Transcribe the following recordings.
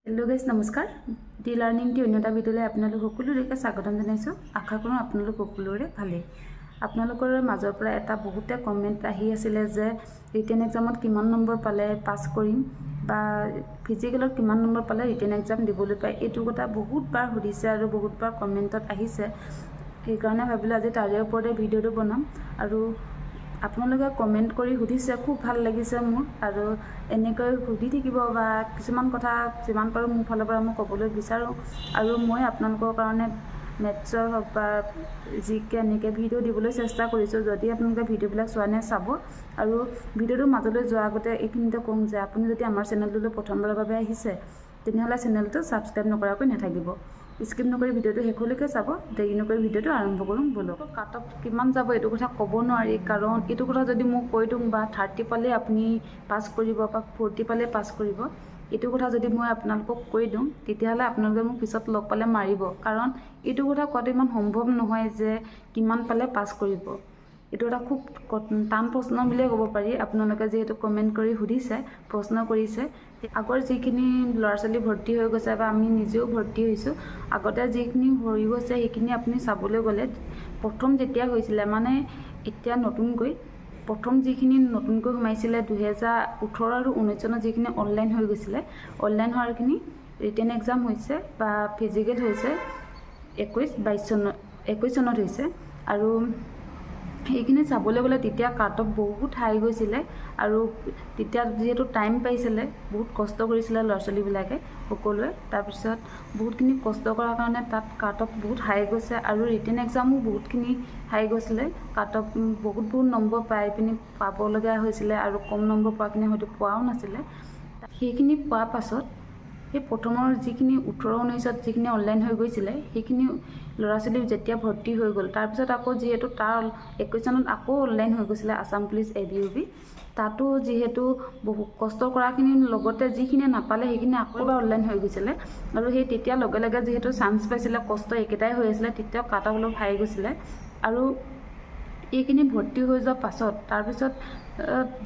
Hello guys नमस्कार डि learning T अन्यटा भिडिओले आपनालोक सकलोरे स्वागतम जनाइছো आशा करूँ आपनालोक सकलोरे भाले आपनालोকৰ মাজৰ পৰা এটা বহুতে কমেন্ট আহি আছিল যে ৰিটেন এক্সামত কিমান নম্বৰ পালে পাস কৰিম বা ফিজিকেলত কিমান নম্বৰ পালে ৰিটেন এক্সাম দিবলৈ পায় এটো কথা বহুতবাৰ সুধিছে আৰু বহুতবাৰ কমেন্টত আহিছে এই কাৰণে ভাবিলো আজি তাৰে ওপৰতে ভিডিওটো বনাম আৰু আপোনালোকে কমেন্ট কৰি সুধিছে খুব ভাল লাগিছে মোৰ আৰু এনেকৈ সুধি থাকিব বা কিছুমান কথা যিমান পাৰো মোৰ ফালৰ পৰা মই ক'বলৈ বিচাৰো আৰু মই আপোনালোকৰ কাৰণে মেথছৰ হক বা জিকে এনেকৈ ভিডিও দিবলৈ চেষ্টা কৰিছো যদি আপোনালোকে ভিডিওবিলাক চোৱা নাই চাব আৰু ভিডিওটো মাজলৈ যোৱাৰ আগতে এইখিনিতে কম যে আপুনি যদি আমাৰ চেনেলটোলৈ প্ৰথমবাৰৰ বাবে আহিছে তেনেহলে চেনেলটো সাবস্ক্ৰাইব নকৰাকৈ নাথাকিব স্কিপ নকৰি ভিডিওটো শেষলৈকে চাব দেৰি নকৰি ভিডিওটো আৰম্ভ কৰোঁ বলক কাটঅফ কিমান যাব এটো কথা ক'ব নোৱাৰি কাৰণ এটো কথা যদি মোক কৈ দিম বা 30 পালে আপুনি পাস কৰিব বা 40 পালে পাস কৰিব এটো কথা যদি মই আপোনালোকক কৈ দিম তেতিয়াহলে আপোনালোকে মোক পিছত লগ পালে মাৰিব কাৰণ এটো কথা কোৱাটো ইমান সম্ভৱ নহয় যে কিমান পালে পাস কৰিব এটো এটা খুব টান প্ৰশ্ন বুলি ক'ব পাৰি আপোনালোকে যেহেতু কমেন্ট কৰি সুধিছে প্ৰশ্ন কৰিছে আগৰ যিখিনি লৰাছলি ভৰ্তি হৈ গৈছে বা আমি নিজেও ভৰ্তি হৈছো আগতে যিখিনি হৈ গৈছে সেইখিনি আপুনি চাবলৈ গলে প্ৰথম যেতিয়া হৈছিল মানে এতিয়া নতুনকৈ প্ৰথম যিখিনি নতুনকৈ সোমাইছিল 2018 আৰু 19 চনত যিখিনি অনলাইন হৈ গৈছিল অনলাইন হোৱাৰখিনি ৰিটেন এক্সাম হৈছে বা ফিজিকেল হৈছে 21 চনত হৈছে আৰু এইখিনি চাবলৈ গলে তেতিয়া কাটঅফ বহুত হাই গৈছিল আৰু তেতিয়া যেহেতু টাইম পাইছিল বহুত কষ্ট কৰিছিল লৰাছলি বিলাকে সকলোৱে তাৰ পিছত বহুতখিনি কষ্ট কৰাৰ কাৰণে তাত কাটঅফ বহুত হাই গৈছে আৰু ৰিটেন এক্সামও বহুতখিনি হাই গৈছিল কাটঅফ বহুত নম্বৰ পাই পিনি পাব লগা হৈছিল আৰু কম নম্বৰ পোৱা কিনে হয়তো পোৱাও নাছিল সেইখিনি পোৱাৰ পাছত এই প্ৰথমৰ যিখিনি 18-19ত যিখিনি অনলাইন হৈ গৈছিল সেইখিনি লৰাছলি যেতিয়া ভৰ্তি হৈ গল তাৰ পিছত আকৌ যেহেতু তাৰ 21 চনত আকৌ অনলাইন হৈ গৈছিল আসাম পুলিচ এবিউবি তাতো যেহেতু বহু কষ্ট কৰাখিনি লগতে যিখিনি নাপালে সেইখিনি আকৌ অনলাইন হৈ গৈছিল আৰু সেই তেতিয়া লগে লগে যেহেতু চান্স পাইছিল কষ্ট একেটাই হৈ আছিল তেতিয়া কাটঅফ অলপ হাই গৈছিল আৰু এইখিনি ভৰ্তি হৈ যোৱাৰ পাছত তাৰ পিছত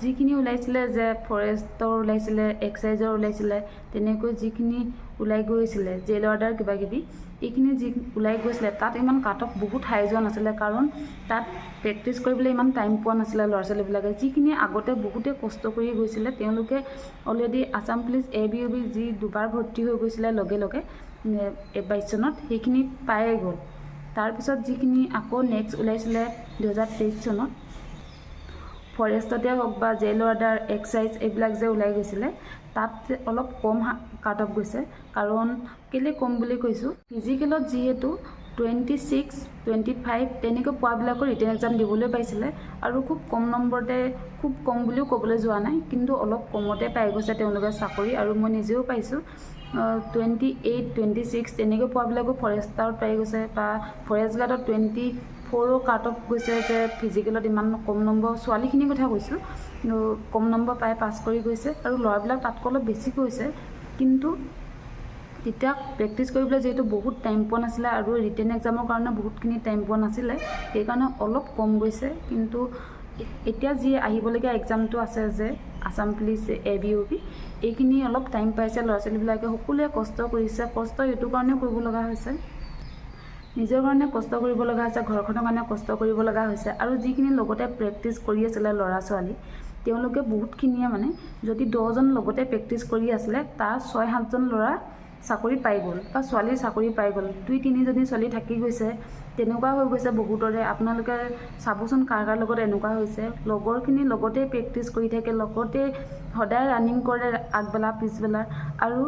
যিখিনি ওলাইছিল যে ফৰেষ্টৰ ওলাইছিল এক্সাইজৰ ওলাইছিল তেনেকৈ যিখিনি ওলাই গৈছিল জেল অৰ্ডাৰ কিবা কিবি এইখিনি যি ওলাই গৈছিল তাত ইমান কাটঅফ বহুত হাই যোৱা নাছিল কাৰণ তাত প্ৰেক্টিছ কৰিবলৈ ইমান টাইম পোৱা নাছিল লৰাছলি বিলাকে যিখিনি আগতে বহুতে কষ্ট কৰি গৈছিল তেওঁলোকে অলৰেডি আসাম পুলিচ এবিউবি যি দুবাৰ ভৰ্তি হৈ গৈছিল লগে লগে 22 চনত সেইখিনি পায়ে গ'ল তাৰ পিছত যিখিনি আকৌ নেক্সট ওলাইছিল 2023 চনত ফৰেষ্টতে হওক বা জেল অৰ্ডাৰ এক্সাইজ এইবিলাক যে ওলাই গৈছিল তাত অলপ কম কাটঅফ গৈছে কাৰণ কেলে কম বুলি কৈছো ফিজিকেলত যেহেতু 26 25 তেনেকৈ পোৱাবিলাকৰ ৰিটেন এক্সাম দিবলৈ পাইছিল আৰু খুব কম নম্বৰতে খুব কম বুলিও ক'বলৈ যোৱা নাই কিন্তু অলপ কমতে পাই গৈছে তেওঁলোকে চাকৰি আৰু মই নিজেও পাইছো 28 26 তেনেকৈ পোৱাবিলাকো ফৰেষ্টাৰত পাই গৈছে বা ফৰেষ্ট গাৰ্ডত 24 কাটঅফ গৈছে যে ফিজিকেলত ইমান কম নম্বৰ ছোৱালীখিনিৰ কথা কৈছো কম নম্বৰ পাই পাস কৰি গৈছে আৰু ল'ৰাবিলাক তাতকৈ অলপ বেছি গৈছে কিন্তু তেতিয়া প্ৰেক্টিছ কৰিবলৈ যেহেতু বহুত টাইম পোৱা নাছিল আৰু ৰিটেন এক্সামৰ কাৰণে বহুতখিনি টাইম পোৱা নাছিল সেই কাৰণে অলপ কম গৈছে কিন্তু এতিয়া যি আহিবলগীয়া এক্সামটো আছে যে আসাম পুলিচ এবিউবি এইখিনি অলপ টাইম পাইছে লৰাছলিবিলাকে সকলোৱে কষ্ট কৰিছে কষ্ট এইটো কাৰণে কৰিব লগা হৈছে নিজৰ কাৰণে কষ্ট কৰিব লগা হৈছে ঘৰখনৰ কাৰণে কষ্ট কৰিব লগা হৈছে আৰু যিখিনি লগতে প্ৰেক্টিছ কৰি আছিল ল'ৰা ছোৱালী তেওঁলোকে বহুতখিনিয়ে মানে যদি 10 জন লগতে প্ৰেক্টিছ কৰি আছিল তাৰ 6-7 জন ল'ৰা চাকৰি পাই গ'ল বা ছোৱালী চাকৰি পাই গ'ল 2-3 জনী ছোৱালী থাকি গৈছে তেনেকুৱা হৈ গৈছে বহুতৰে আপোনালোকে চাবচোন কাৰ লগত এনেকুৱা হৈছে লগৰখিনি লগতে প্ৰেক্টিছ কৰি থাকে লগতে সদায় ৰানিং কৰে আগবেলা পিছবেলা আৰু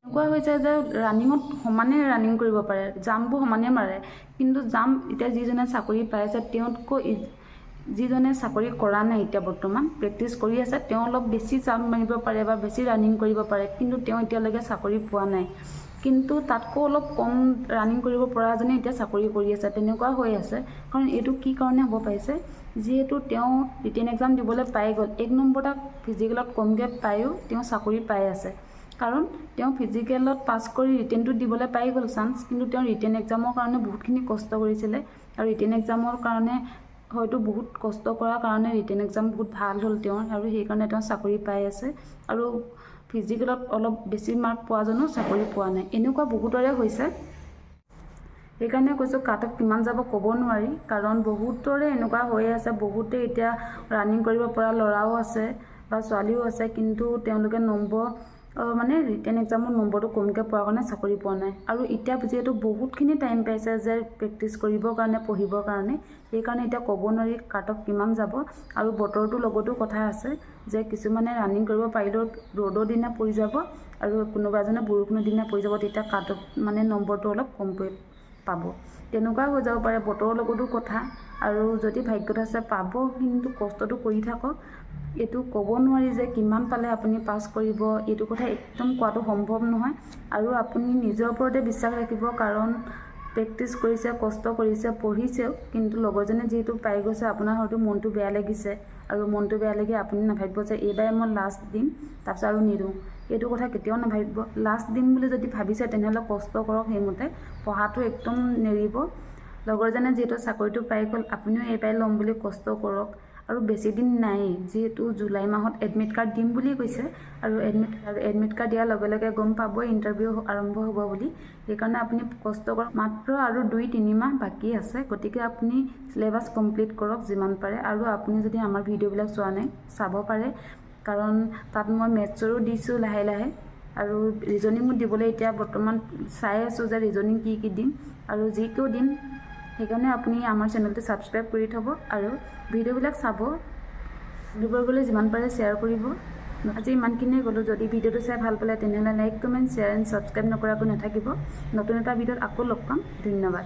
এনেকুৱা হৈছে যে ৰানিঙত সমানে ৰানিং কৰিব পাৰে জাম্পবোৰ সমানে মাৰে কিন্তু জাম্প এতিয়া যিজনে চাকৰি পাইছে তেওঁতকৈ যিজনে চাকৰি কৰা নাই এতিয়া বৰ্তমান প্ৰেক্টিছ কৰি আছে তেওঁ অলপ বেছি জাম্প মাৰিব পাৰে বা বেছি ৰানিং কৰিব পাৰে কিন্তু তেওঁ এতিয়ালৈকে চাকৰি পোৱা নাই কিন্তু তাতকৈ অলপ কম ৰানিং কৰিব পৰাজনে এতিয়া চাকৰি কৰি আছে তেনেকুৱা হৈ আছে কাৰণ এইটো কি কাৰণে হ'ব পাইছে যেহেতু তেওঁ ৰিটেন এক্সাম দিবলৈ পাই গ'ল 1 নম্বৰটা ফিজিকেলত কমকৈ পায়ো তেওঁ চাকৰি পাই আছে কাৰণ তেওঁ ফিজিকেলত পাস কৰি ৰিটেনটো দিবলৈ পাই গ'ল চান্স কিন্তু তেওঁ ৰিটেন এক্সামৰ কাৰণে বহুতখিনি কষ্ট কৰিছিল আৰু ৰিটেন এক্সামৰ কাৰণে হয়তো বহুত কষ্ট কৰাৰ কাৰণে ৰিটেন এক্সাম বহুত ভাল হ'ল তেওঁৰ আৰু সেই কাৰণে তেওঁ চাকৰি পাই আছে আৰু ফিজিকেলত অলপ বেছি মাৰ্ক পোৱাজনো চাকৰি পোৱা নাই, এনেকুৱা বহুতৰে হৈছে। সেইকাৰণে কৈছোঁ কাট অফ কিমান যাব ক'ব নোৱাৰি, কাৰণ বহুতৰে এনেকুৱা হৈ আছে। বহুতে এতিয়া ৰানিং কৰিব পৰা ল'ৰাও আছে বা ছোৱালীও আছে, কিন্তু তেওঁলোকে নম্বৰ মানে ৰিটেন এক্সামৰ নম্বৰটো কমকৈ পোৱাৰ কাৰণে চাকৰি পোৱা নাই। আৰু এতিয়া যিহেতু বহুতখিনি টাইম পাইছে যে প্ৰেক্টিছ কৰিবৰ কাৰণে, পঢ়িবৰ কাৰণে, সেইকাৰণে এতিয়া ক'ব নোৱাৰি কাট অফ কিমান যাব। আৰু বতৰটোৰ লগতো কথা আছে, যে কিছুমানে ৰানিং কৰিব পাৰিলেও ৰ'দৰ দিনা পৰি যাব আৰু কোনোবা এজনে বৰষুণৰ দিনা পৰি যাব, তেতিয়া কাট অফ মানে নম্বৰটো অলপ কমকৈ পাব। তেনেকুৱা হৈ যাব পাৰে, বতৰৰ লগতো কথা। আৰু যদি ভাগ্যত আছে পাব, কিন্তু কষ্টটো কৰি থাকক। এইটো ক'ব নোৱাৰি যে কিমান পালে আপুনি পাছ কৰিব, এইটো কথা একদম কোৱাটো সম্ভৱ নহয়। আৰু আপুনি নিজৰ ওপৰতে বিশ্বাস ৰাখিব, কাৰণ প্ৰেক্টিছ কৰিছে, কষ্ট কৰিছে, পঢ়িছেও, কিন্তু লগৰজনে যিহেতু পাই গৈছে, আপোনাৰ হয়তো মনটো বেয়া লাগিছে। আৰু মনটো বেয়া লাগি আপুনি নাভাবিব যে এইবাৰে মই লাষ্ট দিম, তাৰপিছত আৰু নিদিওঁ। এইটো কথা কেতিয়াও নাভাবিব। লাষ্ট দিম বুলি যদি ভাবিছে, তেনেহ'লে কষ্ট কৰক, সেইমতে পঢ়াটো একদম নেৰিব। লগৰজনে যিহেতু চাকৰিটো পাই গ'ল, আপুনিও এইবাৰ ল'ম বুলি কষ্ট কৰক। আৰু বেছি দিন নাই, যিহেতু জুলাই মাহত এডমিট কাৰ্ড দিম বুলি কৈছে। আৰু এডমিট কাৰ্ড দিয়াৰ লগে লগে গম পাবই ইণ্টাৰভিউ আৰম্ভ হ'ব বুলি। সেইকাৰণে আপুনি কষ্ট কৰক। মাত্ৰ আৰু 2-3 মাহ বাকী আছে, গতিকে আপুনি চিলেবাছ কমপ্লিট কৰক যিমান পাৰে। আৰু আপুনি যদি আমাৰ ভিডিঅ'বিলাক চোৱা নাই, চাব পাৰে, কাৰণ তাত মই মেথছৰো দিছোঁ লাহে লাহে, আৰু ৰিজনিঙো দিবলৈ এতিয়া বৰ্তমান চাই আছোঁ যে ৰিজনিং কি কি দিম, আৰু জিকেও দিম। সেইকাৰণে আপুনি আমাৰ চেনেলটো ছাবস্ক্ৰাইব কৰি থ'ব আৰু ভিডিঅ'বিলাক চাব। বন্ধুবৰ্গলৈ যিমান পাৰে শ্বেয়াৰ কৰিব। আজি ইমানখিনিয়ে ক'লোঁ। যদি ভিডিঅ'টো চাই ভাল পালে, তেনেহ'লে like, comment, share and subscribe নকৰাকৈ নাথাকিব। নতুন এটা ভিডিঅ'ত আকৌ লগ পাম। ধন্যবাদ।